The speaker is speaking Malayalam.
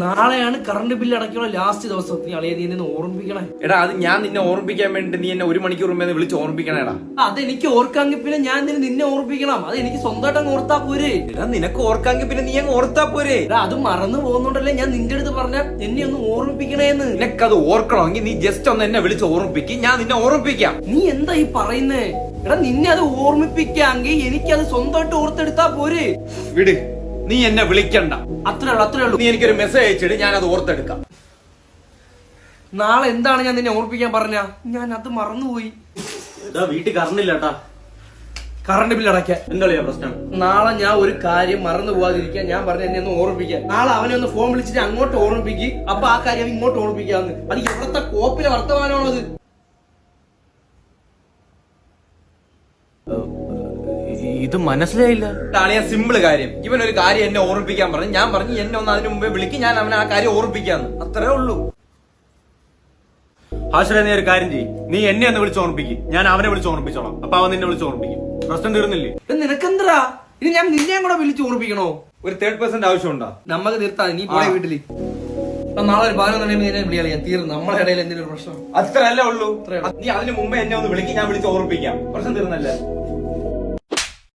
നാളെയാണ് കറണ്ട് ബില്ല് അടയ്ക്കാനുള്ള ലാസ്റ്റ് ദിവസം. നീ അളിയെ നീ എന്നെ ഓർമ്മിപ്പിക്കണേ. എടാ അത് ഞാൻ നിന്നെ ഓർമ്മിപ്പിക്കാൻ വേണ്ടി നീ എന്നെ 1 മണിക്കൂർ മുമ്പേ വിളിച്ച് ഓർമ്മിപ്പിക്കണേടാ. അതെനിക്ക് ഓർക്കാമെങ്കിൽ പിന്നെ ഞാൻ നിന്നെ ഓർമ്മിപ്പിക്കണം. അത് എനിക്ക് സ്വന്തമായിട്ട് അങ്ങ് ഓർത്താ പോരെ. എടാ നിനക്ക് ഓർക്കാമെങ്കിൽ പിന്നെ നീ അങ്ങ് ഓർത്താ പോരെ. അത് മറന്നു പോകുന്നുണ്ടല്ലേ ഞാൻ നിന്റെ അടുത്ത് പറഞ്ഞ എന്നെ ഒന്ന് ഓർമ്മിപ്പിക്കണേന്ന്. നിനക്കത് ഓർക്കണമെങ്കിൽ നീ ജസ്റ്റ് ഒന്ന് എന്നെ വിളിച്ച് ഓർമ്മിപ്പിക്കും, ഞാൻ നിന്നെ ഓർമ്മിപ്പിക്കാം. നീ എന്താ ഈ പറയുന്നേ? എടാ നിന്നെ അത് ഓർമ്മിപ്പിക്കാമെങ്കിൽ എനിക്കത് സ്വന്തമായിട്ട് ഓർത്തെടുത്താ പോരെ. വിട്, നീ എന്നെ വിളിക്കണ്ട. അത്രേ ഉള്ളൂ. നീ എനിക്കൊരു മെസ്സേജ് അയച്ചിട്ട് ഞാൻ അത് ഓർത്തെടുക്കാം. നാളെ എന്താണ് ഞാൻ നിന്നെ ഓർമ്മിപ്പിക്കാൻ പറഞ്ഞ? ഞാൻ അത് മറന്നുപോയി. വീട്ടിൽ കറണ്ടില്ലാട്ടാ. കറണ്ട് ബില്ല് അടയ്ക്കാൻ എന്താ പ്രശ്നം? നാളെ ഞാൻ ഒരു കാര്യം മറന്നു പോകാതിരിക്കാൻ ഞാൻ പറഞ്ഞ എന്നെ ഒന്ന് ഓർമ്മിപ്പിക്കാൻ. നാളെ അവനെ ഒന്ന് ഫോൺ വിളിച്ചിട്ട് അങ്ങോട്ട് ഓർമ്മിപ്പിക്കും. അപ്പൊ ആ കാര്യം ഇങ്ങോട്ട് ഓർമ്മിപ്പിക്കാന്ന്. അത് എവിടത്തെ കോപ്പിലെ വർത്തമാനമാണത്? ഇത് മനസ്സിലായില്ല. സിമ്പിൾ കാര്യം. ഇവൻ ഒരു കാര്യം എന്നെ ഓർമ്മിപ്പിക്കാൻ പറഞ്ഞു. ഞാൻ പറഞ്ഞു എന്നെ ഒന്ന് അതിന് മുമ്പേ വിളിക്കും, ഞാൻ അവനെ ആ കാര്യം ഓർമ്മിപ്പിക്കാന്ന്. അത്രേ ഉള്ളൂ. ഹാഷറ, നീ ഒരു കാര്യം ചെയ്യും, നീ എന്നെ ഒന്ന് വിളിച്ച് ഓർമ്മിപ്പിക്കും, ഞാൻ അവനെ വിളിച്ച് ഓർമ്മിപ്പിച്ചോളാം. അപ്പൊ അവൻ നിന്നെ വിളിച്ച് ഓർമ്മിപ്പിക്കും. പ്രശ്നം തീർന്നില്ലേ? നിനക്കെന്തരാ ഇനി ഞാൻ നിന്നെയും കൂടെ വിളിച്ച് ഓർമ്മിപ്പിക്കണോ? ഒരു 3% ആവശ്യമുണ്ടോ? നമുക്ക് തീർത്താ. നീ പോയ വീട്ടില് നാളെ ഒരു 11 വിളിയാ തീർന്നു. നമ്മളെ ഇടയിൽ എന്തെങ്കിലും പ്രശ്നം അത്രയല്ലേ ഉള്ളൂ. നീ അതിന് മുമ്പേ എന്നെ ഒന്ന് വിളിക്കും, ഞാൻ വിളിച്ച് ഓർമ്മിപ്പിക്കാം. പ്രശ്നം തീർന്നല്ലേ?